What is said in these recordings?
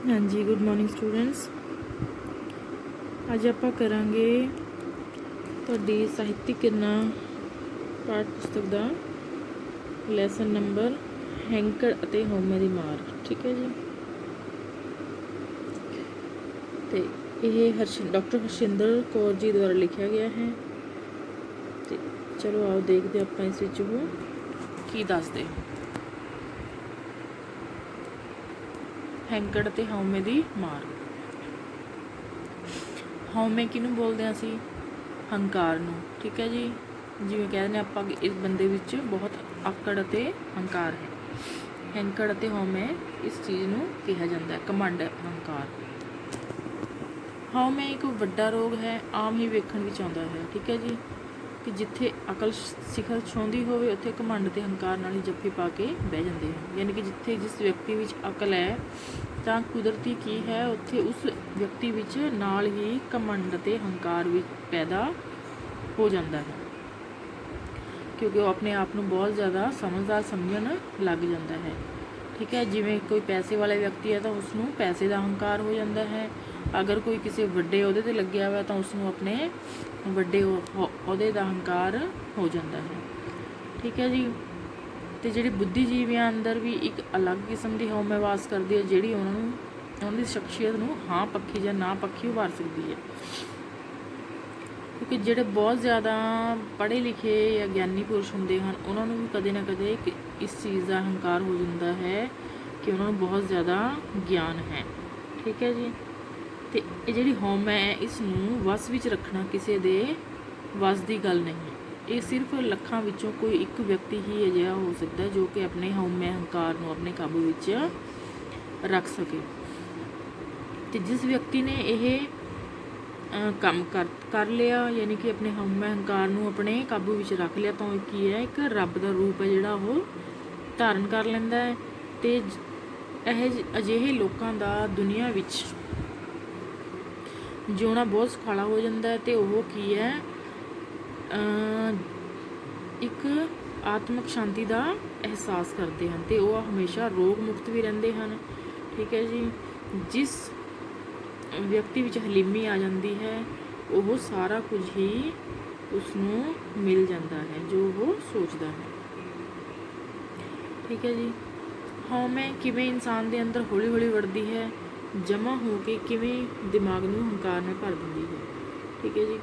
हाँ जी, good morning students. ਅੱਜ ਆਪਾਂ ਕਰਾਂਗੇ ਤੁਹਾਡੀ ਸਾਹਿਤਿਕ ਕਿਰਨਾਂ ਪਾਠ ਪੁਸਤਕ ਦਾ ਲੈਸਨ ਨੰਬਰ ਹੈਂਕੜ ਅਤੇ ਹਉਮੈ ਦੀ ਮਾਰ। ਠੀਕ ਹੈ ਜੀ। ਤੇ ਇਹ ਡਾਕਟਰ ਹਰਸ਼ਿੰਦਰ ਕੌਰ ਜੀ ਦੁਆਰਾ ਲਿਖਿਆ ਗਿਆ ਹੈ। ਤੇ ਚਲੋ ਆਓ ਦੇਖਦੇ ਆਪਾਂ ਇਸ ਵਿੱਚ ਉਹ ਕੀ ਦੱਸਦੇ। ਹੈਂਕੜ ਅਤੇ ਹਉਮੈ ਦੀ ਮਾਰ। ਹਉਮੈ ਕਿਹਨੂੰ ਬੋਲਦੇ ਹਾਂ ਅਸੀਂ? ਹੰਕਾਰ ਨੂੰ। ਠੀਕ ਹੈ ਜੀ। ਜਿਵੇਂ ਕਹਿ ਦਿੰਦੇ ਆਪਾਂ ਕਿ ਇਸ ਬੰਦੇ ਵਿੱਚ ਬਹੁਤ ਆਕੜ ਅਤੇ ਹੰਕਾਰ ਹੈ। ਹੈਂਕੜ ਅਤੇ ਹਉਮੈ ਇਸ ਚੀਜ਼ ਨੂੰ ਕਿਹਾ ਜਾਂਦਾ ਹੈ, ਘਮੰਡ, ਹੰਕਾਰ। ਹਉਮੈ ਇੱਕ ਵੱਡਾ ਰੋਗ ਹੈ, ਆਮ ਹੀ ਵੇਖਣ ਵਿੱਚ ਆਉਂਦਾ ਹੈ। ਠੀਕ ਹੈ ਜੀ। ਕਿ ਜਿੱਥੇ ਅਕਲ ਸਿਖਰ ਛਾਉਂਦੀ ਹੋਵੇ ਉੱਥੇ ਘਮੰਡ ਅਤੇ ਹੰਕਾਰ ਨਾਲ ਹੀ ਜੱਫੀ ਪਾ ਕੇ ਬਹਿ ਜਾਂਦੇ ਹਨ। ਯਾਨੀ ਕਿ ਜਿਸ ਵਿਅਕਤੀ ਵਿੱਚ ਅਕਲ ਹੈ ਤਾਂ ਕੁਦਰਤੀ ਕੀ ਹੈ, ਉੱਥੇ ਉਸ ਵਿਅਕਤੀ ਵਿੱਚ ਨਾਲ ਹੀ ਘਮੰਡ ਅਤੇ ਹੰਕਾਰ ਵੀ ਪੈਦਾ ਹੋ ਜਾਂਦਾ ਹੈ, ਕਿਉਂਕਿ ਉਹ ਆਪਣੇ ਆਪ ਨੂੰ ਬਹੁਤ ਜ਼ਿਆਦਾ ਸਮਝਦਾਰ ਸਮਝਣ ਲੱਗ ਜਾਂਦਾ ਹੈ। ਠੀਕ ਹੈ। ਜਿਵੇਂ ਕੋਈ ਪੈਸੇ ਵਾਲਾ ਵਿਅਕਤੀ ਹੈ ਤਾਂ ਉਸ ਨੂੰ ਪੈਸੇ ਦਾ ਹੰਕਾਰ ਹੋ ਜਾਂਦਾ ਹੈ। ਅਗਰ ਕੋਈ ਕਿਸੇ ਵੱਡੇ ਅਹੁਦੇ 'ਤੇ ਲੱਗਿਆ ਹੋਇਆ ਤਾਂ ਉਸ ਨੂੰ ਆਪਣੇ ਵੱਡੇ ਅਹੁਦੇ ਦਾ ਹੰਕਾਰ ਹੋ ਜਾਂਦਾ ਹੈ। ਠੀਕ ਹੈ ਜੀ। ਅਤੇ ਜਿਹੜੇ ਬੁੱਧੀਜੀਵੀਆਂ ਅੰਦਰ ਵੀ ਇੱਕ ਅਲੱਗ ਕਿਸਮ ਦੀ ਹਉਮੈ ਵਾਸ ਕਰਦੀ ਹੈ, ਜਿਹੜੀ ਉਹਨਾਂ ਦੀ ਸ਼ਖਸੀਅਤ ਨੂੰ ਹਾਂ ਪੱਖੀ ਜਾਂ ਨਾ ਪੱਖੀ ਉਭਾਰ ਸਕਦੀ ਹੈ। ਕਿਉਂਕਿ ਜਿਹੜੇ ਬਹੁਤ ਜ਼ਿਆਦਾ ਪੜ੍ਹੇ ਲਿਖੇ ਜਾਂ ਗਿਆਨੀ ਪੁਰਸ਼ ਹੁੰਦੇ ਹਨ, ਉਹਨਾਂ ਨੂੰ ਵੀ ਕਦੇ ਨਾ ਕਦੇ ਇਸ ਚੀਜ਼ ਦਾ ਹੰਕਾਰ ਹੋ ਜਾਂਦਾ ਹੈ ਕਿ ਉਹਨਾਂ ਨੂੰ ਬਹੁਤ ਜ਼ਿਆਦਾ ਗਿਆਨ ਹੈ। ਠੀਕ ਹੈ ਜੀ। ਅਤੇ ਇਹ ਜਿਹੜੀ ਹਉਮੈ ਹੈ, ਇਸ ਨੂੰ ਵਸ ਵਿੱਚ ਰੱਖਣਾ ਕਿਸੇ ਦੇ ਵਸ ਦੀ ਗੱਲ ਨਹੀਂ। ਇਹ ਸਿਰਫ ਲੱਖਾਂ ਵਿੱਚੋਂ ਕੋਈ ਇੱਕ ਵਿਅਕਤੀ ਹੀ ਅਜਿਹਾ ਹੋ ਸਕਦਾ ਜੋ ਕਿ ਆਪਣੇ ਹਉਮੈ ਹੰਕਾਰ ਨੂੰ ਆਪਣੇ ਕਾਬੂ ਵਿੱਚ ਰੱਖ ਸਕੇ। ਅਤੇ ਜਿਸ ਵਿਅਕਤੀ ਨੇ ਇਹ ਕੰਮ ਕਰ ਲਿਆ, ਯਾਨੀ ਕਿ ਆਪਣੇ ਹਉਮੈ ਹੰਕਾਰ ਨੂੰ ਆਪਣੇ ਕਾਬੂ ਵਿੱਚ ਰੱਖ ਲਿਆ, ਤਾਂ ਉਹ ਕੀ ਹੈ, ਇੱਕ ਰੱਬ ਦਾ ਰੂਪ ਹੈ ਜਿਹੜਾ ਉਹ ਧਾਰਨ ਕਰ ਲੈਂਦਾ ਹੈ। ਅਤੇ ਅਜਿਹੇ ਲੋਕਾਂ ਦਾ ਦੁਨੀਆ ਵਿੱਚ ਜਿਉਣਾ ਬਹੁਤ ਸੁਖਾਲਾ ਹੋ ਜਾਂਦਾ ਹੈ। ਅਤੇ ਉਹ ਕੀ ਹੈ, ਇੱਕ ਆਤਮਿਕ ਸ਼ਾਂਤੀ ਦਾ ਅਹਿਸਾਸ ਕਰਦੇ ਹਨ ਅਤੇ ਉਹ ਹਮੇਸ਼ਾ ਰੋਗ ਮੁਕਤ ਵੀ ਰਹਿੰਦੇ ਹਨ। ਠੀਕ ਹੈ ਜੀ। ਜਿਸ ਵਿਅਕਤੀ ਵਿੱਚ ਹਲੀਮੀ ਆ ਜਾਂਦੀ ਹੈ, ਉਹ ਸਾਰਾ ਕੁਝ ਹੀ ਉਸ ਨੂੰ ਮਿਲ ਜਾਂਦਾ ਹੈ ਜੋ ਉਹ ਸੋਚਦਾ ਹੈ। ਠੀਕ ਹੈ ਜੀ। ਹਉਮੈ ਕਿਵੇਂ ਇਨਸਾਨ ਦੇ ਅੰਦਰ ਹੌਲੀ ਹੌਲੀ ਵੜਦੀ ਹੈ, ਜਮ੍ਹਾਂ ਹੋ ਕੇ ਕਿਵੇਂ ਦਿਮਾਗ ਨੂੰ ਹੰਕਾਰ ਨਾਲ ਭਰ ਦਿੰਦੀ ਹੈ। ਠੀਕ ਹੈ ਜੀ।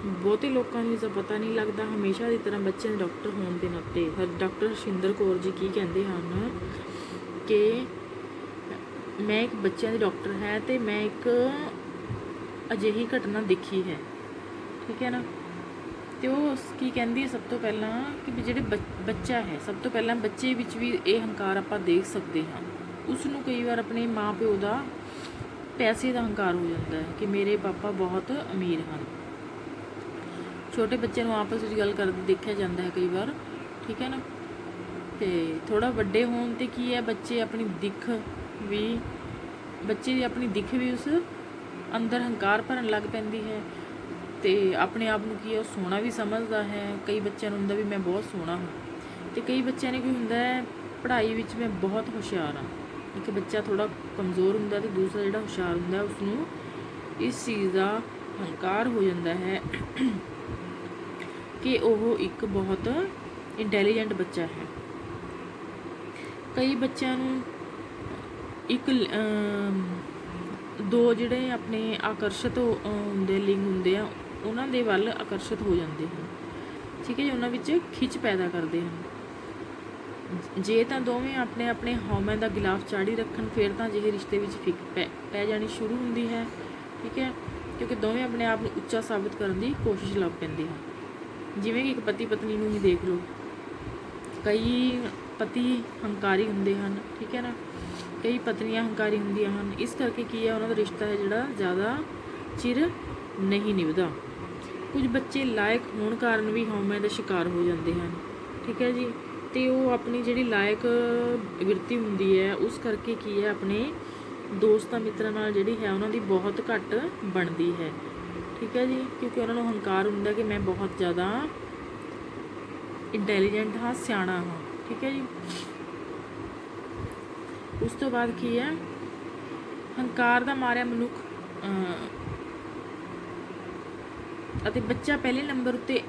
ਬਹੁਤੇ ਲੋਕਾਂ ਨੂੰ ਇਸਦਾ ਪਤਾ ਨਹੀਂ ਲੱਗਦਾ। ਹਮੇਸ਼ਾ ਦੀ ਤਰ੍ਹਾਂ ਬੱਚਿਆਂ ਦੇ ਡਾਕਟਰ ਹੋਣ ਦੇ ਨਾਤੇ ਡਾਕਟਰ ਹਰਸ਼ਿੰਦਰ ਕੌਰ ਜੀ ਕੀ ਕਹਿੰਦੇ ਹਨ ਕਿ ਮੈਂ ਇੱਕ ਬੱਚਿਆਂ ਦੀ ਡਾਕਟਰ ਹੈ ਅਤੇ ਮੈਂ ਇੱਕ ਅਜਿਹੀ ਘਟਨਾ ਦੇਖੀ ਹੈ। ਠੀਕ ਹੈ ਨਾ। ਅਤੇ ਉਹ ਕੀ ਕਹਿੰਦੀ ਹੈ, ਸਭ ਤੋਂ ਪਹਿਲਾਂ ਕਿ ਜਿਹੜੇ ਬੱਚਾ ਹੈ, ਸਭ ਤੋਂ ਪਹਿਲਾਂ ਬੱਚੇ ਵਿੱਚ ਵੀ ਇਹ ਹੰਕਾਰ ਆਪਾਂ ਦੇਖ ਸਕਦੇ ਹਾਂ। ਉਸ ਨੂੰ ਕਈ ਵਾਰ ਆਪਣੇ ਮਾਂ ਪਿਓ ਦਾ ਪੈਸੇ ਦਾ ਹੰਕਾਰ ਹੋ ਜਾਂਦਾ ਹੈ ਕਿ ਮੇਰੇ ਪਾਪਾ ਬਹੁਤ ਅਮੀਰ ਹਨ। ਛੋਟੇ ਬੱਚੇ ਨੂੰ ਆਪਸ ਵਿੱਚ ਗੱਲ ਕਰਦੇ ਦੇਖਿਆ ਜਾਂਦਾ ਹੈ ਕਈ ਵਾਰ। ਠੀਕ ਹੈ ਨਾ। ਅਤੇ ਥੋੜ੍ਹਾ ਵੱਡੇ ਹੋਣ 'ਤੇ ਕੀ ਹੈ, ਬੱਚੇ ਦੀ ਆਪਣੀ ਦਿੱਖ ਵੀ ਉਸ ਅੰਦਰ ਹੰਕਾਰ ਭਰਨ ਲੱਗ ਪੈਂਦੀ ਹੈ। ਅਤੇ ਆਪਣੇ ਆਪ ਨੂੰ ਕੀ ਹੈ, ਉਹ ਸੋਹਣਾ ਵੀ ਸਮਝਦਾ ਹੈ। ਕਈ ਬੱਚਿਆਂ ਨੂੰ ਹੁੰਦਾ ਵੀ ਮੈਂ ਬਹੁਤ ਸੋਹਣਾ ਹਾਂ। ਅਤੇ ਕਈ ਬੱਚਿਆਂ ਨੇ ਕੀ ਹੁੰਦਾ ਹੈ, ਪੜ੍ਹਾਈ ਵਿੱਚ ਮੈਂ ਬਹੁਤ ਹੁਸ਼ਿਆਰ ਹਾਂ। ਇੱਕ ਬੱਚਾ ਥੋੜ੍ਹਾ ਕਮਜ਼ੋਰ ਹੁੰਦਾ ਅਤੇ ਦੂਸਰਾ ਜਿਹੜਾ ਹੁਸ਼ਿਆਰ ਹੁੰਦਾ, ਉਸਨੂੰ ਇਸ ਚੀਜ਼ ਦਾ ਹੰਕਾਰ ਹੋ ਜਾਂਦਾ ਹੈ ਕਿ ਉਹ ਇੱਕ ਬਹੁਤ ਇੰਟੈਲੀਜੈਂਟ ਬੱਚਾ ਹੈ। ਕਈ ਬੱਚਿਆਂ ਨੂੰ ਦੋ ਜਿਹੜੇ ਆਪਣੇ ਆਕਰਸ਼ਿਤ ਹੁੰਦੇ ਲਿੰਗ ਹੁੰਦੇ ਆ, ਉਹਨਾਂ ਦੇ ਵੱਲ ਆਕਰਸ਼ਿਤ ਹੋ ਜਾਂਦੇ ਹਨ। ਠੀਕ ਹੈ ਜੀ। ਉਹਨਾਂ ਵਿੱਚ ਖਿੱਚ ਪੈਦਾ ਕਰਦੇ ਹਨ। ਜੇ ਤਾਂ ਦੋਵੇਂ ਆਪਣੇ ਆਪਣੇ ਹਉਮੈ ਦਾ ਗਿਲਾਫ ਚਾੜੀ ਰੱਖਣ, ਫਿਰ ਤਾਂ ਅਜਿਹੇ ਰਿਸ਼ਤੇ ਵਿੱਚ ਫਿੱਕ ਪੈ ਜਾਣੀ ਸ਼ੁਰੂ ਹੁੰਦੀ ਹੈ। ਠੀਕ ਹੈ। ਕਿਉਂਕਿ ਦੋਵੇਂ ਆਪਣੇ ਆਪ ਨੂੰ ਉੱਚਾ ਸਾਬਿਤ ਕਰਨ ਦੀ ਕੋਸ਼ਿਸ਼ ਲੱਗ ਪੈਂਦੇ ਹਨ। ਜਿਵੇਂ ਕਿ ਇੱਕ ਪਤੀ ਪਤਨੀ ਨੂੰ ਹੀ ਦੇਖ ਲਓ। ਕਈ ਪਤੀ ਹੰਕਾਰੀ ਹੁੰਦੇ ਹਨ। ਠੀਕ ਹੈ ਨਾ। ਕਈ ਪਤਨੀਆਂ ਹੰਕਾਰੀ ਹੁੰਦੀਆਂ ਹਨ। ਇਸ ਕਰਕੇ ਕੀ ਹੈ, ਉਹਨਾਂ ਦਾ ਰਿਸ਼ਤਾ ਹੈ ਜਿਹੜਾ ਜ਼ਿਆਦਾ ਚਿਰ ਨਹੀਂ ਨਿਭਦਾ। ਕੁਝ ਬੱਚੇ ਲਾਇਕ ਹੋਣ ਕਾਰਨ ਵੀ ਹਉਮੈ ਦਾ ਸ਼ਿਕਾਰ ਹੋ ਜਾਂਦੇ ਹਨ। ਠੀਕ ਹੈ ਜੀ। ਅਤੇ ਉਹ ਆਪਣੀ ਜਿਹੜੀ ਲਾਇਕ ਬਿਰਤੀ ਹੁੰਦੀ ਹੈ, ਉਸ ਕਰਕੇ ਕੀ ਹੈ, ਆਪਣੇ ਦੋਸਤਾਂ ਮਿੱਤਰਾਂ ਨਾਲ ਜਿਹੜੀ ਹੈ ਉਹਨਾਂ ਦੀ ਬਹੁਤ ਘੱਟ ਬਣਦੀ ਹੈ। ਠੀਕ ਹੈ ਜੀ। ਕਿਉਂਕਿ ਉਹਨਾਂ ਨੂੰ ਹੰਕਾਰ ਹੁੰਦਾ ਕਿ ਮੈਂ ਬਹੁਤ ਜ਼ਿਆਦਾ ਇੰਟੈਲੀਜੈਂਟ ਹਾਂ, ਸਿਆਣਾ ਹਾਂ। ਠੀਕ ਹੈ ਜੀ। ਉਸ ਤੋਂ ਬਾਅਦ ਕੀ ਹੈ, ਹੰਕਾਰ ਦਾ ਮਾਰਿਆ ਮਨੁੱਖ ਅਤੇ ਬੱਚਾ ਪਹਿਲੇ ਨੰਬਰ ਉੱਤੇ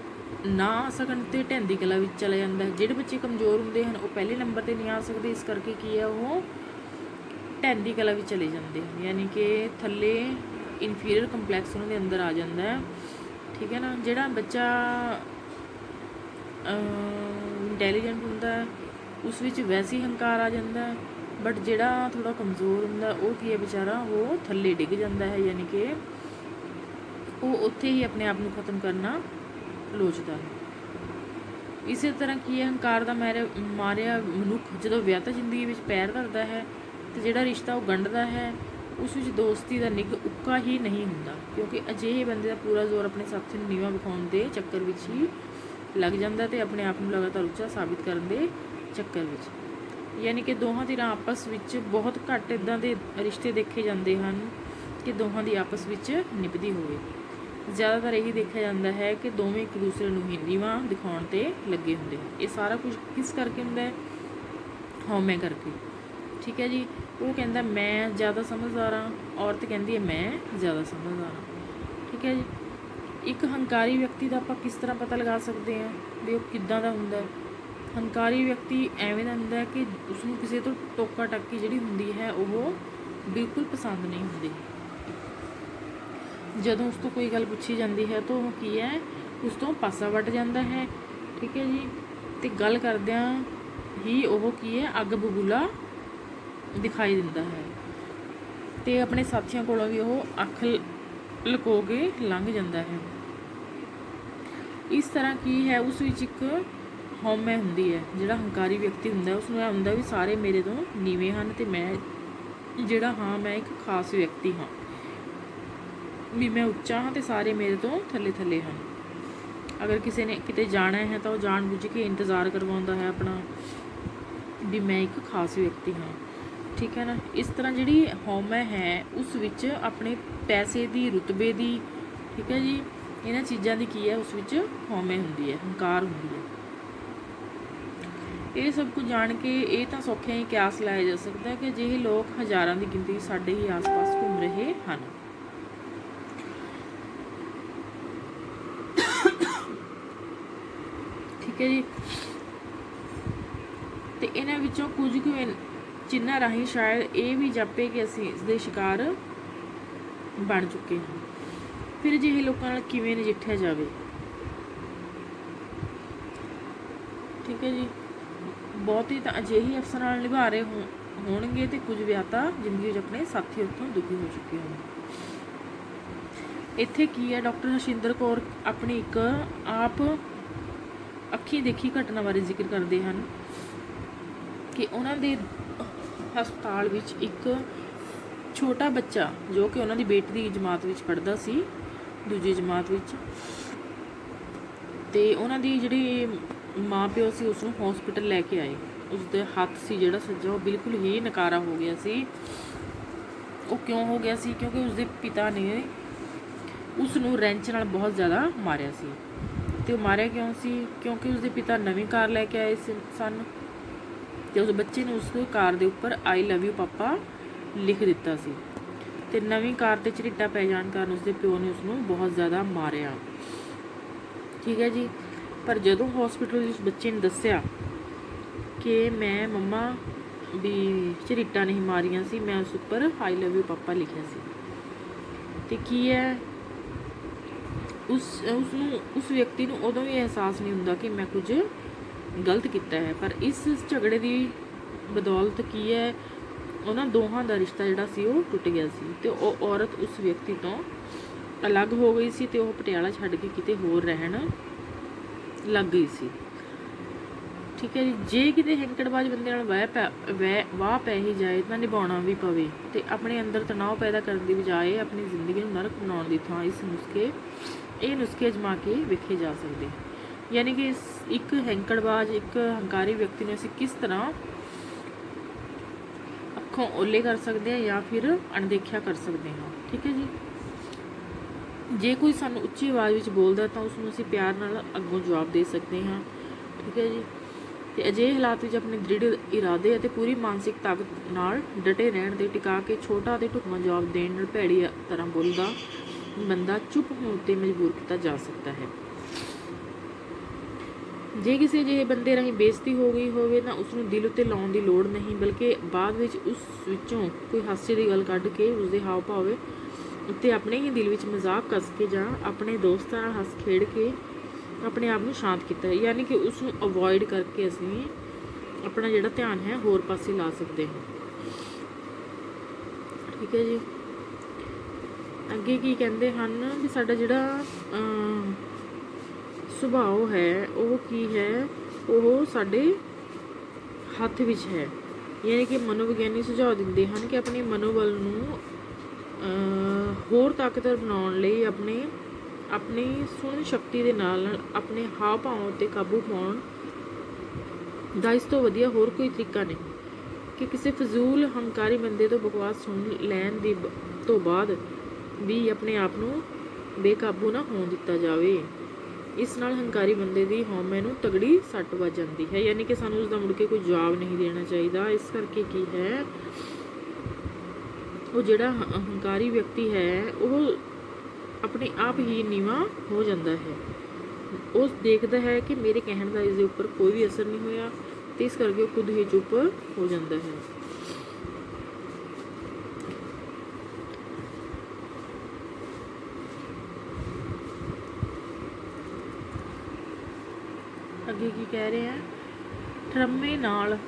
ਨਾ ਆ ਸਕਣ ਤੇ ਢਹਿੰਦੀ ਕਲਾ ਵਿੱਚ ਚਲਾ ਜਾਂਦਾ ਹੈ। ਜਿਹੜੇ ਬੱਚੇ ਕਮਜ਼ੋਰ ਹੁੰਦੇ ਹਨ ਉਹ ਪਹਿਲੇ ਨੰਬਰ 'ਤੇ ਨਹੀਂ ਆ ਸਕਦੇ, ਇਸ ਕਰਕੇ ਕੀ ਹੈ ਉਹ ਢਹਿੰਦੀ ਕਲਾ ਵਿੱਚ ਚਲੇ ਜਾਂਦੇ ਹਨ, ਯਾਨੀ ਕਿ ਥੱਲੇ ਇਨਫੀਰੀਅਰ ਕੰਪਲੈਕਸ ਉਹਨਾਂ ਦੇ ਅੰਦਰ ਆ ਜਾਂਦਾ ਹੈ। ਠੀਕ ਹੈ ਨਾ। ਜਿਹੜਾ ਬੱਚਾ ਇੰਟੈਲੀਜੈਂਟ ਹੁੰਦਾ ਹੈ ਉਸ ਵਿੱਚ ਵੈਸੇ ਹੀ ਹੰਕਾਰ ਆ ਜਾਂਦਾ ਹੈ, ਬਟ ਜਿਹੜਾ ਥੋੜ੍ਹਾ ਕਮਜ਼ੋਰ ਹੁੰਦਾ ਉਹ ਕੀ ਹੈ ਵਿਚਾਰਾ, ਉਹ ਥੱਲੇ ਡਿੱਗ ਜਾਂਦਾ ਹੈ, ਯਾਨੀ ਕਿ ਉਹ ਉੱਥੇ ਹੀ ਆਪਣੇ ਆਪ ਨੂੰ ਖਤਮ ਕਰਨਾ ਲੋਚਦਾ ਹੈ। ਇਸੇ ਤਰ੍ਹਾਂ ਕੀ ਹੈ, ਹੰਕਾਰ ਦਾ ਮਾਰਿਆ ਮਨੁੱਖ ਜਦੋਂ ਵਿਆਹਤਾ ਜ਼ਿੰਦਗੀ ਵਿੱਚ ਪੈਰ ਧਰਦਾ ਹੈ ਅਤੇ ਜਿਹੜਾ ਰਿਸ਼ਤਾ ਉਹ ਗੰਢਦਾ ਹੈ ਉਸ ਵਿੱਚ ਦੋਸਤੀ ਦਾ ਨਿੱਘ ਉੱਕਾ ਹੀ ਨਹੀਂ ਹੁੰਦਾ, ਕਿਉਂਕਿ ਅਜਿਹੇ ਬੰਦੇ ਦਾ ਪੂਰਾ ਜ਼ੋਰ ਆਪਣੇ ਸਾਥੀ ਨੂੰ ਨੀਵਾਂ ਵਿਖਾਉਣ ਦੇ ਚੱਕਰ ਵਿੱਚ ਹੀ ਲੱਗ ਜਾਂਦਾ ਅਤੇ ਆਪਣੇ ਆਪ ਨੂੰ ਲਗਾਤਾਰ ਉੱਚਾ ਸਾਬਿਤ ਕਰਨ ਦੇ ਚੱਕਰ ਵਿੱਚ, ਯਾਨੀ ਕਿ ਦੋਹਾਂ ਧਿਰਾਂ ਆਪਸ ਵਿੱਚ ਬਹੁਤ ਘੱਟ ਇੱਦਾਂ ਦੇ ਰਿਸ਼ਤੇ ਦੇਖੇ ਜਾਂਦੇ ਹਨ ਕਿ ਦੋਹਾਂ ਦੀ ਆਪਸ ਵਿੱਚ ਨਿਭਦੀ ਹੋਵੇ। ਜ਼ਿਆਦਾਤਰ ਇਹੀ ਦੇਖਿਆ ਜਾਂਦਾ ਹੈ ਕਿ ਦੋਵੇਂ ਇੱਕ ਦੂਸਰੇ ਨੂੰ ਹੀ ਨੀਵਾਂ ਦਿਖਾਉਣ 'ਤੇ ਲੱਗੇ ਹੁੰਦੇ ਹਨ। ਇਹ ਸਾਰਾ ਕੁਝ ਕਿਸ ਕਰਕੇ ਹੁੰਦਾ ਹੈ, ਹਉਮੈ ਕਰਕੇ। ਠੀਕ ਹੈ ਜੀ। ਉਹ ਕਹਿੰਦਾ ਮੈਂ ਜ਼ਿਆਦਾ ਸਮਝਦਾਰ ਹਾਂ, ਔਰਤ ਕਹਿੰਦੀ ਹੈ ਮੈਂ ਜ਼ਿਆਦਾ ਸਮਝਦਾਰ ਹਾਂ। ਠੀਕ ਹੈ ਜੀ। ਇੱਕ ਹੰਕਾਰੀ ਵਿਅਕਤੀ ਦਾ ਆਪਾਂ ਕਿਸ ਤਰ੍ਹਾਂ ਪਤਾ ਲਗਾ ਸਕਦੇ ਹਾਂ ਵੀ ਉਹ ਕਿੱਦਾਂ ਦਾ ਹੁੰਦਾ ਹੈ। ਹੰਕਾਰੀ ਵਿਅਕਤੀ ਐਵੇਂ ਦਾ ਹੁੰਦਾ ਹੈ ਕਿ ਉਸਨੂੰ ਕਿਸੇ ਤੋਂ ਟੋਕਾ ਟਾਕੀ ਜਿਹੜੀ ਹੁੰਦੀ ਹੈ ਉਹ ਬਿਲਕੁਲ ਪਸੰਦ ਨਹੀਂ ਹੁੰਦੀ। ਜਦੋਂ ਉਸ ਤੋਂ ਕੋਈ ਗੱਲ ਪੁੱਛੀ ਜਾਂਦੀ ਹੈ ਤਾਂ ਉਹ ਕੀ ਹੈ, ਉਸ ਤੋਂ ਪਾਸਾ ਵੱਟ ਜਾਂਦਾ ਹੈ। ਠੀਕ ਹੈ ਜੀ। ਅਤੇ ਗੱਲ ਕਰਦਿਆਂ ਹੀ ਉਹ ਕੀ ਹੈ, ਅੱਗ ਬਬੂਲਾ ਦਿਖਾਈ ਦਿੰਦਾ ਹੈ ਅਤੇ ਆਪਣੇ ਸਾਥੀਆਂ ਕੋਲੋਂ ਵੀ ਉਹ ਅੱਖ ਲੁਕੋ ਕੇ ਲੰਘ ਜਾਂਦਾ ਹੈ। ਇਸ ਤਰ੍ਹਾਂ ਕੀ ਹੈ, ਉਸ ਵਿੱਚ ਇੱਕ ਹਉਮੈ ਹੁੰਦੀ ਹੈ। ਜਿਹੜਾ ਹੰਕਾਰੀ ਵਿਅਕਤੀ ਹੁੰਦਾ ਉਸ ਨੂੰ ਇਹ ਹੁੰਦਾ ਵੀ ਸਾਰੇ ਮੇਰੇ ਤੋਂ ਨੀਵੇਂ ਹਨ ਅਤੇ ਮੈਂ ਜਿਹੜਾ ਹਾਂ ਮੈਂ ਇੱਕ ਖਾਸ ਵਿਅਕਤੀ ਹਾਂ, ਵੀ ਮੈਂ ਉੱਚਾ ਹਾਂ ਅਤੇ ਸਾਰੇ ਮੇਰੇ ਤੋਂ ਥੱਲੇ ਥੱਲੇ ਹਨ। ਅਗਰ ਕਿਸੇ ਨੇ ਕਿਤੇ ਜਾਣਾ ਹੈ ਤਾਂ ਉਹ ਜਾਣ ਬੁੱਝ ਕੇ ਇੰਤਜ਼ਾਰ ਕਰਵਾਉਂਦਾ ਹੈ ਆਪਣਾ ਵੀ ਮੈਂ ਇੱਕ ਖਾਸ ਵਿਅਕਤੀ ਹਾਂ। ਠੀਕ ਹੈ ਨਾ। ਇਸ ਤਰ੍ਹਾਂ ਜਿਹੜੀ ਹਉਮੈ ਹੈ ਉਸ ਵਿੱਚ ਆਪਣੇ ਪੈਸੇ ਦੀ, ਰੁਤਬੇ ਦੀ, ਠੀਕ ਹੈ ਜੀ, ਇਹਨਾਂ ਚੀਜ਼ਾਂ ਦੀ ਕੀ ਹੈ ਉਸ ਵਿੱਚ ਹਉਮੈ ਹੁੰਦੀ ਹੈ, ਹੰਕਾਰ ਹੁੰਦੀ ਹੈ। ਇਹ ਸਭ ਕੁਝ ਜਾਣ ਕੇ ਇਹ ਤਾਂ ਸੌਖਿਆਂ ਹੀ ਕਿਆਸ ਲਾਇਆ ਜਾ ਸਕਦਾ ਹੈ ਕਿ ਅਜਿਹੇ ਲੋਕ ਹਜ਼ਾਰਾਂ ਦੀ ਗਿਣਤੀ ਸਾਡੇ ਹੀ ਆਸ-ਪਾਸ ਘੁੰਮ ਰਹੇ ਹਨ। ਠੀਕ ਹੈ ਜੀ। ਅਤੇ ਇਹਨਾਂ ਵਿੱਚੋਂ ਕੁਝ ਕੁ ਚਿੰਨ੍ਹਾਂ ਰਾਹੀਂ ਸ਼ਾਇਦ ਇਹ ਵੀ ਜਾਪੇ ਕਿ ਅਸੀਂ ਇਸ ਦੇ ਸ਼ਿਕਾਰ ਬਣ ਚੁੱਕੇ ਹਾਂ। ਫਿਰ ਅਜਿਹੇ ਲੋਕਾਂ ਨਾਲ ਕਿਵੇਂ ਨਜਿੱਠਿਆ ਜਾਵੇ। ਠੀਕ ਹੈ ਜੀ। ਬਹੁਤੇ ਤਾਂ ਅਜਿਹੇ ਅਫਸਰਾਂ ਨਾਲ ਨਿਭਾ ਰਹੇ ਹੋਣਗੇ ਅਤੇ ਕੁਝ ਵਿਆਹਤਾ ਜ਼ਿੰਦਗੀ ਵਿੱਚ ਆਪਣੇ ਸਾਥੀ ਉੱਥੋਂ ਦੁਖੀ ਹੋ ਚੁੱਕੇ ਹਨ। ਇੱਥੇ ਕੀ ਹੈ, ਡਾਕਟਰ ਹਰਸ਼ਿੰਦਰ ਕੌਰ ਆਪਣੀ ਇੱਕ ਆਪ ਅੱਖੀਂ ਦੇਖੀ ਘਟਨਾ ਬਾਰੇ ਜ਼ਿਕਰ ਕਰਦੇ ਹਨ ਕਿ ਉਹਨਾਂ ਦੇ ਹਸਪਤਾਲ ਵਿੱਚ ਇੱਕ ਛੋਟਾ ਬੱਚਾ ਜੋ ਕਿ ਉਹਨਾਂ ਦੀ ਬੇਟੀ ਦੀ ਜਮਾਤ ਵਿੱਚ ਪੜ੍ਹਦਾ ਸੀ, ਦੂਜੀ ਜਮਾਤ ਵਿੱਚ, ਅਤੇ ਉਹਨਾਂ ਦੀ ਜਿਹੜੀ ਮਾਂ ਪਿਓ ਸੀ ਉਸ ਨੂੰ ਹੌਸਪੀਟਲ ਲੈ ਕੇ ਆਏ। ਉਸਦੇ ਹੱਥ ਸੀ ਜਿਹੜਾ ਸੱਜਾ ਉਹ ਬਿਲਕੁਲ ਹੀ ਨਕਾਰਾ ਹੋ ਗਿਆ ਸੀ। ਉਹ ਕਿਉਂ ਹੋ ਗਿਆ ਸੀ? ਕਿਉਂਕਿ ਉਸਦੇ ਪਿਤਾ ਨੇ ਉਸ ਨੂੰ ਰੈਂਚ ਨਾਲ ਬਹੁਤ ਜ਼ਿਆਦਾ ਮਾਰਿਆ ਸੀ। ਅਤੇ ਉਹ ਮਾਰਿਆ ਕਿਉਂ ਸੀ? ਕਿਉਂਕਿ ਉਸਦੇ ਪਿਤਾ ਨਵੀਂ ਕਾਰ ਲੈ ਕੇ ਆਏ ਸਨ ਅਤੇ ਉਸ ਬੱਚੇ ਨੂੰ ਉਸ ਕਾਰ ਦੇ ਉੱਪਰ ਆਈ ਲਵ ਯੂ ਪਾਪਾ ਲਿਖ ਦਿੱਤਾ ਸੀ ਅਤੇ ਨਵੀਂ ਕਾਰ 'ਤੇ ਝਰੀਟਾ ਪੈ ਜਾਣ ਕਾਰਨ ਉਸਦੇ ਪਿਓ ਨੇ ਉਸਨੂੰ ਬਹੁਤ ਜ਼ਿਆਦਾ ਮਾਰਿਆ। ਠੀਕ ਹੈ ਜੀ। ਪਰ ਜਦੋਂ ਹੌਸਪੀਟਲ ਵਿੱਚ ਬੱਚੇ ਨੇ ਦੱਸਿਆ ਕਿ ਮੈਂ ਮੰਮਾ ਵੀ ਝਰੀਟਾਂ ਨਹੀਂ ਮਾਰੀਆਂ ਸੀ, ਮੈਂ ਉਸ ਉੱਪਰ ਆਈ ਲਵ ਯੂ ਪਾਪਾ ਲਿਖਿਆ ਸੀ, ਅਤੇ ਕੀ ਹੈ ਉਸ ਵਿਅਕਤੀ ਨੂੰ ਉਦੋਂ ਵੀ ਅਹਿਸਾਸ ਨਹੀਂ ਹੁੰਦਾ ਕਿ ਮੈਂ ਕੁਝ ਗਲਤ ਕੀਤਾ ਹੈ। ਪਰ ਇਸ ਝਗੜੇ ਦੀ ਬਦੌਲਤ ਕੀ ਹੈ, ਉਹਨਾਂ ਦੋਹਾਂ ਦਾ ਰਿਸ਼ਤਾ ਜਿਹੜਾ ਸੀ ਉਹ ਟੁੱਟ ਗਿਆ ਸੀ ਅਤੇ ਉਹ ਔਰਤ ਉਸ ਵਿਅਕਤੀ ਤੋਂ ਅਲੱਗ ਹੋ ਗਈ ਸੀ ਅਤੇ ਉਹ ਪਟਿਆਲਾ ਛੱਡ ਕੇ ਕਿਤੇ ਹੋਰ ਰਹਿਣ ਲੱਗ ਗਈ ਸੀ। ਠੀਕ ਹੈ ਜੀ। ਜੇ ਕਿਤੇ ਹੈਂਕੜਬਾਜ਼ ਬੰਦੇ ਨਾਲ ਵਾਹ ਪੈ ਹੀ ਜਾਏ ਤਾਂ ਨਿਭਾਉਣਾ ਵੀ ਪਵੇ ਅਤੇ ਆਪਣੇ ਅੰਦਰ ਤਣਾਅ ਪੈਦਾ ਕਰਨ ਦੀ ਬਜਾਏ ਆਪਣੀ ਜ਼ਿੰਦਗੀ ਨੂੰ ਨਰਕ ਬਣਾਉਣ ਦੀ ਥਾਂ ਇਹ ਨੁਸਖੇ ਅਜਮਾ ਕੇ ਵੇਖੇ ਜਾ ਸਕਦੇ। ਯਾਨੀ ਕਿ ਇੱਕ ਹੈਂਕੜਬਾਜ਼, ਇੱਕ ਹੰਕਾਰੀ ਵਿਅਕਤੀ ਨੂੰ ਅਸੀਂ ਕਿਸ ਤਰ੍ਹਾਂ ਅੱਖੋਂ ਓਲੇ ਕਰ ਸਕਦੇ ਹਾਂ ਜਾਂ ਫਿਰ ਅਣਦੇਖਿਆ ਕਰ ਸਕਦੇ ਹਾਂ। ਠੀਕ ਹੈ ਜੀ। ਜੇ ਕੋਈ ਸਾਨੂੰ ਉੱਚੀ ਆਵਾਜ਼ ਵਿੱਚ ਬੋਲਦਾ ਤਾਂ ਉਸ ਨੂੰ ਅਸੀਂ ਪਿਆਰ ਨਾਲ ਅੱਗੋਂ ਜਵਾਬ ਦੇ ਸਕਦੇ ਹਾਂ। ਠੀਕ ਹੈ ਜੀ। ਤੇ ਅਜਿਹੇ ਹਾਲਾਤ ਵਿੱਚ ਆਪਣੇ ਦ੍ਰਿੜ ਇਰਾਦੇ ਅਤੇ ਪੂਰੀ ਮਾਨਸਿਕ ਤਾਕਤ ਨਾਲ ਡਟੇ ਰਹਿਣ ਤੇ ਟਿਕਾ ਕੇ ਛੋਟਾ ਅਤੇ ਢੁਕਵਾਂ ਜਵਾਬ ਦੇਣ ਨਾਲ ਭੈੜੀ ਤਰ੍ਹਾਂ ਬੋਲਦਾ ਬੰਦਾ ਚੁੱਪ ਹੋਣ ਤੇ ਮਜਬੂਰ ਕੀਤਾ ਜਾ ਸਕਦਾ ਹੈ। ਜੇ ਕਿਸੇ ਅਜਿਹੇ ਬੰਦੇ ਰਾਹੀਂ ਬੇਇੱਜ਼ਤੀ ਹੋ ਗਈ ਹੋਵੇ ਤਾਂ ਉਸ ਨੂੰ ਦਿਲ ਉੱਤੇ ਲਾਉਣ ਦੀ ਲੋੜ ਨਹੀਂ, ਬਲਕਿ ਬਾਅਦ ਵਿੱਚ ਉਸ ਵਿੱਚੋਂ ਕੋਈ ਹਾਸੇ ਦੀ ਗੱਲ ਕੱਢ ਕੇ ਉਸਦੇ ਹਾਵ ਭਾਵ ਉੱਤੇ ਆਪਣੇ ਹੀ ਦਿਲ ਵਿੱਚ ਮਜ਼ਾਕ ਕੱਸ ਕੇ ਜਾਂ ਆਪਣੇ ਦੋਸਤਾਂ ਨਾਲ ਹੱਸ ਖੇਡ ਕੇ ਆਪਣੇ ਆਪ ਨੂੰ ਸ਼ਾਂਤ ਕੀਤਾ ਹੈ। ਯਾਨੀ ਕਿ ਉਸ ਨੂੰ ਅਵੋਇਡ ਕਰਕੇ ਅਸੀਂ ਆਪਣਾ ਜਿਹੜਾ ਧਿਆਨ ਹੈ ਹੋਰ ਪਾਸੇ ਲਾ ਸਕਦੇ ਹਾਂ। ਠੀਕ ਹੈ ਜੀ। ਅੱਗੇ ਕੀ ਕਹਿੰਦੇ ਹਨ ਵੀ ਸਾਡਾ ਜਿਹੜਾ ਸੁਭਾਅ ਹੈ ਉਹ ਕੀ ਹੈ, ਉਹ ਸਾਡੇ ਹੱਥ ਵਿੱਚ ਹੈ। ਯਾਨੀ ਕਿ ਮਨੋਵਿਗਿਆਨੀ ਸੁਝਾਅ ਦਿੰਦੇ ਹਨ ਕਿ ਆਪਣੇ ਮਨੋਬਲ ਨੂੰ ਹੋਰ ਤਾਕਤਵਰ ਬਣਾਉਣ ਲਈ ਆਪਣੀ ਸੁਣਨ ਸ਼ਕਤੀ ਦੇ ਨਾਲ ਆਪਣੇ ਹਾਵ ਭਾਵਾਂ ਉੱਤੇ ਕਾਬੂ ਪਾਉਣ ਦਾ ਇਸ ਤੋਂ ਵਧੀਆ ਹੋਰ ਕੋਈ ਤਰੀਕਾ ਨਹੀਂ ਕਿ ਕਿਸੇ ਫਜ਼ੂਲ ਹੰਕਾਰੀ ਬੰਦੇ ਤੋਂ ਬਕਵਾਸ ਸੁਣ ਲੈਣ ਤੋਂ ਬਾਅਦ ਵੀ ਆਪਣੇ ਆਪ ਨੂੰ ਬੇਕਾਬੂ ਨਾ ਹੋਣ ਦਿੱਤਾ ਜਾਵੇ। ਇਸ ਨਾਲ ਹੰਕਾਰੀ ਬੰਦੇ ਦੀ ਹਉਮੈ ਨੂੰ ਤਗੜੀ ਸੱਟ ਵੱਜ ਜਾਂਦੀ ਹੈ। ਯਾਨੀ ਕਿ ਸਾਨੂੰ ਉਸਦਾ ਮੁੜ ਕੇ ਕੋਈ ਜਵਾਬ ਨਹੀਂ ਦੇਣਾ ਚਾਹੀਦਾ। ਇਸ ਕਰਕੇ ਕੀ ਹੈ, ਉਹ ਜਿਹੜਾ ਹੰਕਾਰੀ ਵਿਅਕਤੀ ਹੈ ਉਹ ਆਪਣੇ ਆਪ ਹੀ ਨੀਵਾਂ ਹੋ ਜਾਂਦਾ ਹੈ। ਉਹ ਦੇਖਦਾ ਹੈ ਕਿ ਮੇਰੇ ਕਹਿਣ ਦਾ ਇਸ ਦੇ ਉੱਪਰ ਕੋਈ ਵੀ ਅਸਰ ਨਹੀਂ ਹੋਇਆ ਤੇ ਇਸ ਕਰਕੇ ਉਹ ਖੁਦ ਹੀ ਚੁੱਪ ਹੋ ਜਾਂਦਾ ਹੈ। ਅੱਗੇ ਕੀ ਕਹਿ ਰਹੇ ਆ, ਠਰਮੇ ਨਾਲ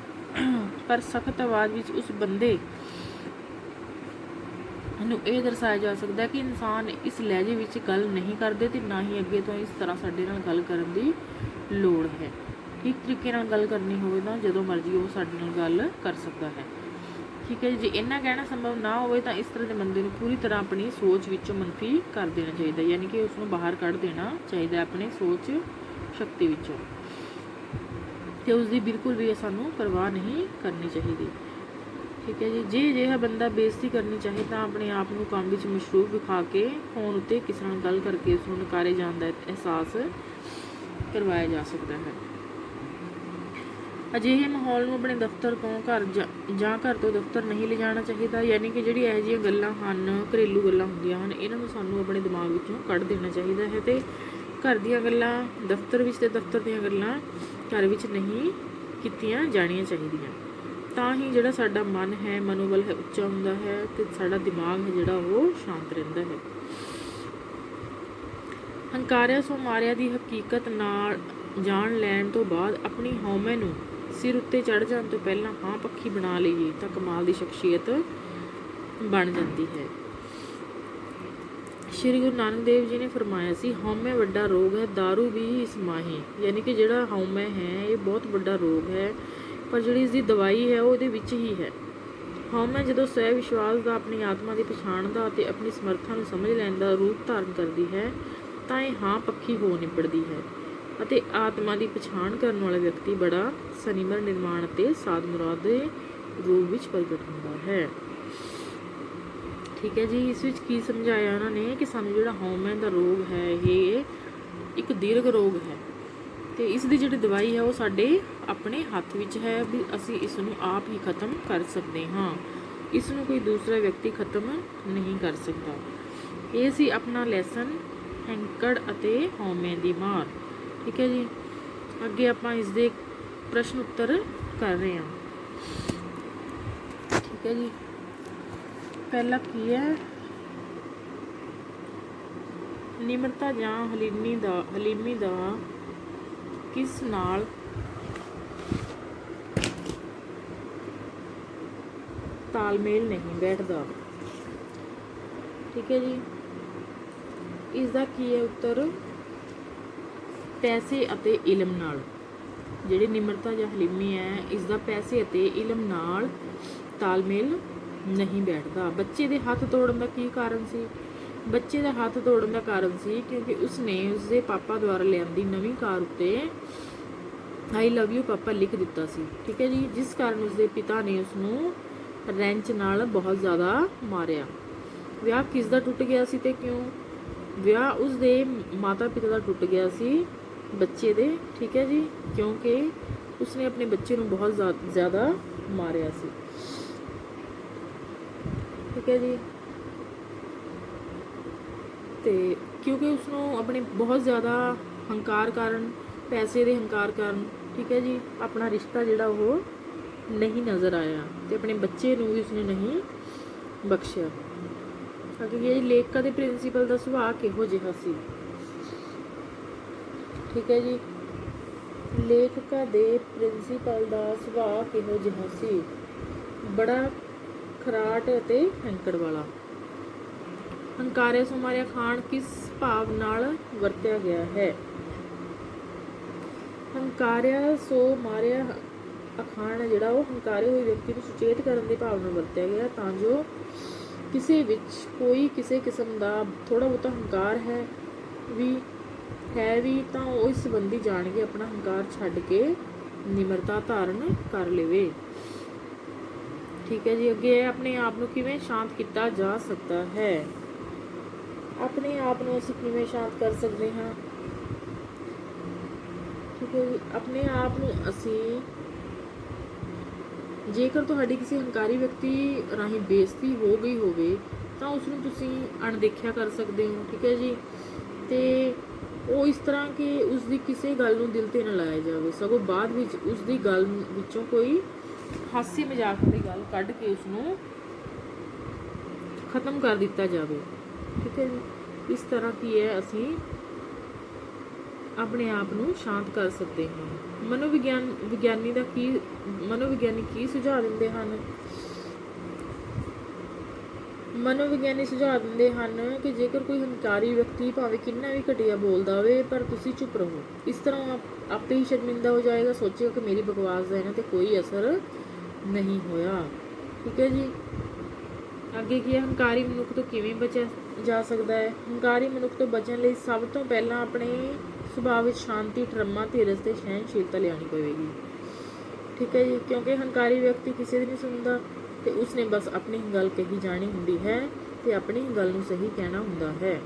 ਪਰ ਸਖਤ ਆਵਾਜ਼ ਵਿੱਚ ਉਸ ਬੰਦੇ ਨੂੰ ਇਹ ਦਰਸਾਇਆ ਜਾ ਸਕਦਾ ਹੈ ਕਿ ਇਨਸਾਨ ਇਸ ਲਹਿਜੇ ਵਿੱਚ ਗੱਲ ਨਹੀਂ ਕਰਦੇ ਤੇ ਨਾ ਹੀ ਅੱਗੇ ਤੋਂ ਇਸ ਤਰ੍ਹਾਂ ਸਾਡੇ ਨਾਲ ਗੱਲ ਕਰਨ ਦੀ ਲੋੜ ਹੈ। ਠੀਕ ਤਰੀਕੇ ਨਾਲ ਗੱਲ ਕਰਨੀ ਹੋਵੇ ਤਾਂ ਜਦੋਂ ਮਰਜ਼ੀ ਉਹ ਸਾਡੇ ਨਾਲ ਗੱਲ ਕਰ ਸਕਦਾ ਹੈ। ਠੀਕ ਹੈ ਜੀ। ਜੇ ਇੰਨਾ ਕਹਿਣਾ ਸੰਭਵ ਨਾ ਹੋਵੇ ਤਾਂ ਇਸ ਤਰ੍ਹਾਂ ਦੇ ਬੰਦੇ ਨੂੰ ਪੂਰੀ ਤਰ੍ਹਾਂ ਆਪਣੀ ਸੋਚ ਵਿੱਚੋਂ ਮੰਨਫੀ ਕਰ ਦੇਣਾ ਚਾਹੀਦਾ, ਯਾਨੀ ਕਿ ਉਸ ਨੂੰ ਬਾਹਰ ਕੱਢ ਦੇਣਾ ਚਾਹੀਦਾ ਆਪਣੀ ਸੋਚ ਸ਼ਕਤੀ ਵਿੱਚੋਂ, ਤੇ ਉਸ ਦੀ ਬਿਲਕੁਲ ਵੀ ਸਾਨੂੰ ਪਰਵਾਹ ਨਹੀਂ ਕਰਨੀ ਚਾਹੀਦੀ। ਠੀਕ ਹੈ ਜੀ। ਜੇ ਅਜਿਹਾ ਬੰਦਾ ਬੇਇੱਜ਼ਤੀ ਕਰਨੀ ਚਾਹੇ ਤਾਂ ਆਪਣੇ ਆਪ ਨੂੰ ਕੰਮ ਵਿੱਚ ਮਸ਼ਰੂਫ ਵਿਖਾ ਕੇ ਫੋਨ ਉੱਤੇ ਕਿਸੇ ਨਾਲ ਗੱਲ ਕਰਕੇ ਉਸ ਨੂੰ ਨਕਾਰੇ ਜਾਣ ਦਾ ਅਹਿਸਾਸ ਕਰਵਾਇਆ ਜਾ ਸਕਦਾ ਹੈ। ਅਜਿਹੇ ਮਾਹੌਲ ਨੂੰ ਆਪਣੇ ਦਫ਼ਤਰ ਤੋਂ ਘਰ ਜਾਂ ਘਰ ਤੋਂ ਦਫ਼ਤਰ ਨਹੀਂ ਲਿਜਾਣਾ ਚਾਹੀਦਾ। ਯਾਨੀ ਕਿ ਜਿਹੜੀ ਇਹੋ ਜਿਹੀਆਂ ਗੱਲਾਂ ਹਨ, ਘਰੇਲੂ ਗੱਲਾਂ ਹੁੰਦੀਆਂ ਹਨ, ਇਹਨਾਂ ਨੂੰ ਸਾਨੂੰ ਆਪਣੇ ਦਿਮਾਗ ਵਿੱਚੋਂ ਕੱਢ ਦੇਣਾ ਚਾਹੀਦਾ ਹੈ ਤੇ ਘਰ ਦੀਆਂ ਗੱਲਾਂ ਦਫ਼ਤਰ ਵਿੱਚ ਤੇ ਦਫ਼ਤਰ ਦੀਆਂ ਗੱਲਾਂ ਘਰ ਵਿੱਚ ਨਹੀਂ ਕੀਤੀਆਂ ਜਾਣੀਆਂ ਚਾਹੀਦੀਆਂ। ਤਾਂ ਹੀ ਜਿਹੜਾ ਸਾਡਾ ਮਨ ਹੈ, ਮਨੋਬਲ ਹੈ, ਉੱਚਾ ਹੁੰਦਾ ਹੈ ਤੇ ਸਾਡਾ ਦਿਮਾਗ ਹੈ ਜਿਹੜਾ ਉਹ ਸ਼ਾਂਤ ਰਹਿੰਦਾ ਹੈ। ਹੰਕਾਰਿਆ ਸੋ ਮਾਰਿਆ ਦੀ ਹਕੀਕਤ ਨਾਲ ਜਾਣ ਲੈਣ ਤੋਂ ਬਾਅਦ ਆਪਣੀ ਹਉਮੈ ਨੂੰ ਸਿਰ ਉੱਤੇ ਚੜ੍ਹ ਜਾਣ ਤੋਂ ਪਹਿਲਾਂ ਹਾਂ ਪੱਖੀ ਬਣਾ ਲਈਏ ਤਾਂ ਕਮਾਲ ਦੀ ਸ਼ਖਸੀਅਤ ਬਣ ਜਾਂਦੀ ਹੈ। ਸ਼੍ਰੀ ਗੁਰੂ ਨਾਨਕ ਦੇਵ ਜੀ ਨੇ ਫਰਮਾਇਆ ਸੀ, ਹਉਮੈ ਵੱਡਾ ਰੋਗ ਹੈ, ਦਾਰੂ ਵੀ ਇਸ ਮਾਹੀ। ਯਾਨੀ ਕਿ ਜਿਹੜਾ ਹਉਮੈ ਹੈ ਇਹ ਬਹੁਤ ਵੱਡਾ ਰੋਗ ਹੈ, ਪਰ ਜਿਹੜੀ ਇਸਦੀ ਦਵਾਈ ਹੈ ਉਹ ਉਹਦੇ ਵਿੱਚ ਹੀ ਹੈ। ਹਉਮੈ ਜਦੋਂ ਸਵੈ ਵਿਸ਼ਵਾਸ ਦਾ, ਆਪਣੀ ਆਤਮਾ ਦੀ ਪਛਾਣ ਦਾ ਅਤੇ ਆਪਣੀ ਸਮਰੱਥਾ ਨੂੰ ਸਮਝ ਲੈਣ ਦਾ ਰੂਪ ਧਾਰਨ ਕਰਦੀ ਹੈ ਤਾਂ ਇਹ ਹਾਂ ਪੱਖੀ ਹੋ ਨਿਬੜਦੀ ਹੈ ਅਤੇ ਆਤਮਾ ਦੀ ਪਛਾਣ ਕਰਨ ਵਾਲਾ ਵਿਅਕਤੀ ਬੜਾ ਸਨਿਮਰ, ਨਿਰਮਾਣ ਅਤੇ ਸਾਧ ਮੁਰਾਦ ਦੇ ਰੂਪ ਵਿੱਚ ਪ੍ਰਗਟ ਹੁੰਦਾ ਹੈ। ਠੀਕ ਹੈ ਜੀ। ਇਸ ਵਿੱਚ ਕੀ ਸਮਝਾਇਆ ਉਹਨਾਂ ਨੇ ਕਿ ਸਾਨੂੰ ਜਿਹੜਾ ਹਉਮੈ ਦਾ ਰੋਗ ਹੈ ਇਹ ਇੱਕ ਦੀਰਘ ਰੋਗ ਹੈ ਤੇ ਇਸ ਦੀ ਜਿਹੜੀ ਦਵਾਈ ਹੈ ਉਹ ਸਾਡੇ ਆਪਣੇ ਹੱਥ ਵਿੱਚ ਹੈ ਵੀ ਅਸੀਂ ਇਸ ਨੂੰ ਆਪ ਹੀ ਖਤਮ ਕਰ ਸਕਦੇ ਹਾਂ। ਇਸ ਨੂੰ ਕੋਈ ਦੂਸਰਾ ਵਿਅਕਤੀ ਖਤਮ ਨਹੀਂ ਕਰ ਸਕਦਾ। ਇਹ ਸੀ ਆਪਣਾ ਲੈਸਨ, ਹੈਂਕੜ ਅਤੇ ਹਉਮੈ ਦੀ ਮਾਰ। ਠੀਕ ਹੈ ਜੀ। ਅੱਗੇ ਆਪਾਂ ਇਸ ਦੇ ਪ੍ਰਸ਼ਨ ਉੱਤਰ ਕਰ ਰਹੇ ਹਾਂ। ਠੀਕ ਹੈ ਜੀ। ਪਹਿਲਾ ਕੀ ਹੈ, ਨਿਮਰਤਾ ਜਾਂ ਹਲੀਮੀ ਦਾ ਕਿਸ ਨਾਲ ਤਾਲਮੇਲ ਨਹੀਂ ਬੈਠਦਾ। ਠੀਕ ਹੈ ਜੀ। ਇਸ ਦਾ ਕੀ ਹੈ ਉੱਤਰ, ਪੈਸੇ ਅਤੇ ਇਲਮ ਨਾਲ। ਜਿਹੜੀ ਨਿਮਰਤਾ ਜਾਂ ਹਲੀਮੀ ਹੈ ਇਸ ਦਾ ਪੈਸੇ ਅਤੇ ਇਲਮ ਨਾਲ ਤਾਲਮੇਲ ਨਹੀਂ ਬੈਠਦਾ। ਬੱਚੇ ਦੇ ਹੱਥ ਤੋੜਨ ਦਾ ਕੀ ਕਾਰਨ ਸੀ? ਬੱਚੇ ਦਾ ਹੱਥ ਤੋੜਨ ਦਾ ਕਾਰਨ ਸੀ ਕਿਉਂਕਿ ਉਸਨੇ ਉਸਦੇ ਪਾਪਾ ਦੁਆਰਾ ਲਿਆਂਦੀ ਨਵੀਂ ਕਾਰ ਉੱਤੇ ਆਈ ਲਵ ਯੂ ਪਾਪਾ ਲਿਖ ਦਿੱਤਾ ਸੀ। ਠੀਕ ਹੈ ਜੀ। ਜਿਸ ਕਾਰਨ ਉਸਦੇ ਪਿਤਾ ਨੇ ਉਸਨੂੰ ਰੈਂਚ ਨਾਲ ਬਹੁਤ ਜ਼ਿਆਦਾ ਮਾਰਿਆ। ਵਿਆਹ ਕਿਸ ਦਾ ਟੁੱਟ ਗਿਆ ਸੀ ਤੇ ਕਿਉਂ? ਵਿਆਹ ਉਸਦੇ ਮਾਤਾ ਪਿਤਾ ਦਾ ਟੁੱਟ ਗਿਆ ਸੀ, ਬੱਚੇ ਦੇ। ਠੀਕ ਹੈ ਜੀ। ਕਿਉਂਕਿ ਉਸਨੇ ਆਪਣੇ ਬੱਚੇ ਨੂੰ ਬਹੁਤ ਜ਼ਿਆਦਾ ਮਾਰਿਆ ਸੀ। ਠੀਕ ਹੈ ਜੀ। ਤੇ ਕਿਉਂਕਿ ਉਸਨੂੰ ਆਪਣੇ ਬਹੁਤ ਜ਼ਿਆਦਾ ਹੰਕਾਰ ਕਾਰਨ, ਪੈਸੇ ਦੇ ਹੰਕਾਰ ਕਾਰਨ, ਠੀਕ ਹੈ ਜੀ, ਆਪਣਾ ਰਿਸ਼ਤਾ ਜਿਹੜਾ ਉਹ ਨਹੀਂ ਨਜ਼ਰ ਆਇਆ ਤੇ ਆਪਣੇ ਬੱਚੇ ਨੂੰ ਵੀ ਉਸਨੇ ਨਹੀਂ ਬਖਸ਼ਿਆ। ਅੱਗੇ ਜੀ, ਲੇਖਿਕਾ ਦੇ ਪ੍ਰਿੰਸੀਪਲ ਦਾ ਸੁਭਾਅ ਕਿਹੋ ਜਿਹਾ ਸੀ? ਠੀਕ ਹੈ ਜੀ, ਲੇਖਿਕਾ ਦੇ ਪ੍ਰਿੰਸੀਪਲ ਦਾ ਸੁਭਾਅ ਕਿਹੋ ਜਿਹਾ ਸੀ? ਬੜਾ ਖਰਾਟ ਅਤੇ ਹੈਂਕੜ ਵਾਲਾ। ਹੰਕਾਰਿਆ ਸੋ ਮਾਰਿਆ ਖਾਣ ਕਿਸ ਭਾਵ ਨਾਲ ਵਰਤਿਆ ਗਿਆ ਹੈ? ਹੰਕਾਰਿਆ ਸੋ ਮਾਰਿਆ ਅਖਾਣ ਜਿਹੜਾ ਉਹ ਹੰਕਾਰੇ ਹੋਏ ਵਿਅਕਤੀ ਨੂੰ ਸੁਚੇਤ ਕਰਨ ਦੇ ਭਾਵ ਨਾਲ ਵਰਤਿਆ ਗਿਆ, ਤਾਂ ਜੋ ਕਿਸੇ ਵਿੱਚ ਕੋਈ ਕਿਸੇ ਕਿਸਮ ਦਾ ਥੋੜ੍ਹਾ ਬਹੁਤਾ ਹੰਕਾਰ ਹੈ ਵੀ ਤਾਂ ਉਹ ਇਸ ਸੰਬੰਧੀ ਜਾਣ ਕੇ ਆਪਣਾ ਹੰਕਾਰ ਛੱਡ ਕੇ ਨਿਮਰਤਾ ਧਾਰਨ ਕਰ ਲਵੇ। ਠੀਕ ਹੈ ਜੀ। ਅੱਗੇ ਆਪਣੇ ਆਪ ਨੂੰ ਕਿਵੇਂ ਸ਼ਾਂਤ ਕੀਤਾ ਜਾ ਸਕਦਾ ਹੈ? ਆਪਣੇ ਆਪ ਨੂੰ ਅਸੀਂ ਕਿਵੇਂ ਸ਼ਾਂਤ ਕਰ ਸਕਦੇ ਹਾਂ? ਠੀਕ ਹੈ ਜੀ। ਆਪਣੇ ਆਪ ਨੂੰ ਅਸੀਂ, ਜੇਕਰ ਤੁਹਾਡੀ ਕਿਸੇ ਹੰਕਾਰੀ ਵਿਅਕਤੀ ਰਾਹੀਂ ਬੇਇੱਜ਼ਤੀ ਹੋ ਗਈ ਹੋਵੇ ਤਾਂ ਉਸ ਨੂੰ ਤੁਸੀਂ ਅਣਦੇਖਿਆ ਕਰ ਸਕਦੇ ਹੋ। ਠੀਕ ਹੈ ਜੀ। ਤੇ ਉਹ ਇਸ ਤਰ੍ਹਾਂ ਕਿ ਉਸ ਦੀ ਕਿਸੇ ਗੱਲ ਨੂੰ ਦਿਲ 'ਤੇ ਨਾ ਲਾਇਆ ਜਾਵੇ, ਸਗੋਂ ਬਾਅਦ ਵਿੱਚ ਉਸ ਦੀ ਗੱਲ ਵਿੱਚੋਂ ਕੋਈ ਹਾਸੇ ਮਜ਼ਾਕ ਦੀ ਗੱਲ ਕੱਢ ਕੇ ਉਸ ਨੂੰ ਖਤਮ ਕਰ ਦਿੱਤਾ ਜਾਵੇ। ਠੀਕ ਹੈ ਜੀ। ਇਸ ਤਰ੍ਹਾਂ ਕੀ ਹੈ, ਅਸੀਂ ਆਪਣੇ ਆਪ ਨੂੰ ਸ਼ਾਂਤ ਕਰ ਸਕਦੇ ਹਾਂ। ਮਨੋਵਿਗਿਆਨੀ ਕੀ ਸੁਝਾਅ ਦਿੰਦੇ ਹਨ? ਮਨੋਵਿਗਿਆਨੀ ਸੁਝਾਅ ਦਿੰਦੇ ਹਨ ਕਿ ਜੇਕਰ ਕੋਈ ਹੰਕਾਰੀ ਵਿਅਕਤੀ ਭਾਵੇਂ ਕਿੰਨਾ ਵੀ ਘਟੀਆ ਬੋਲਦਾ ਹੋਵੇ, ਪਰ ਤੁਸੀਂ ਚੁੱਪ ਰਹੋ। ਇਸ ਤਰ੍ਹਾਂ ਆਪੇ ਹੀ ਸ਼ਰਮਿੰਦਾ ਹੋ ਜਾਏਗਾ, ਸੋਚੇਗਾ ਕਿ ਮੇਰੀ ਬਕਵਾਸ ਦਾ ਇਹਨਾਂ 'ਤੇ ਕੋਈ ਅਸਰ ਨਹੀਂ ਹੋਇਆ। ਠੀਕ ਹੈ ਜੀ। ਅੱਗੇ ਕੀ ਹੈ, ਹੰਕਾਰੀ ਮਨੁੱਖ ਤੋਂ ਕਿਵੇਂ ਬਚਿਆ ਜਾ ਸਕਦਾ ਹੈ? ਹੰਕਾਰੀ ਮਨੁੱਖ ਤੋਂ ਬਚਣ ਲਈ ਸਭ ਤੋਂ ਪਹਿਲਾਂ ਆਪਣੇ ਸੁਭਾਅ ਵਿੱਚ ਸ਼ਾਂਤੀ, ਠਰਮਾ, ਧੀਰਜ ਤੇ ਸਹਿਣਸ਼ੀਲਤਾ ਲਿਆਉਣੀ ਪਵੇਗੀ। ਠੀਕ ਹੈ ਜੀ। ਕਿਉਂਕਿ ਹੰਕਾਰੀ ਵਿਅਕਤੀ ਕਿਸੇ ਦੀ ਨਹੀਂ ਸੁਣਦਾ ਤੇ ਉਸਨੇ ਬਸ ਆਪਣੀ ਗੱਲ ਕਹੀ ਜਾਣੀ ਹੁੰਦੀ ਹੈ ਤੇ ਆਪਣੀ ਗੱਲ ਨੂੰ ਸਹੀ ਕਹਿਣਾ ਹੁੰਦਾ ਹੈ।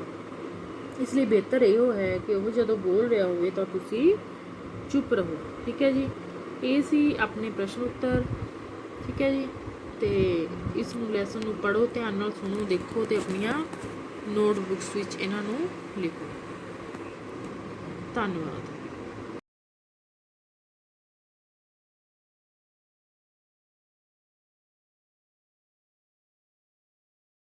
ਇਸ ਲਈ ਬਿਹਤਰ ਇਹੋ ਹੈ ਕਿ ਉਹ ਜਦੋਂ ਬੋਲ ਰਿਹਾ ਹੋਵੇ ਤਾਂ ਤੁਸੀਂ ਚੁੱਪ ਰਹੋ। ਠੀਕ ਹੈ ਜੀ। ਇਹ ਸੀ ਆਪਣੇ ਪ੍ਰਸ਼ਨ ਉੱਤਰ। ਠੀਕ ਹੈ ਜੀ। ਤੇ ਇਸ ਨੂੰ ਲੈਸਨ ਨੂੰ ਪੜ੍ਹੋ, ਧਿਆਨ ਨਾਲ ਸੁਣੋ, ਦੇਖੋ ਤੇ ਆਪਣੀਆਂ ਨੋਟਬੁੱਕਸ ਵਿੱਚ ਇਹਨਾਂ ਨੂੰ ਲਿਖੋ। ਧੰਨਵਾਦ।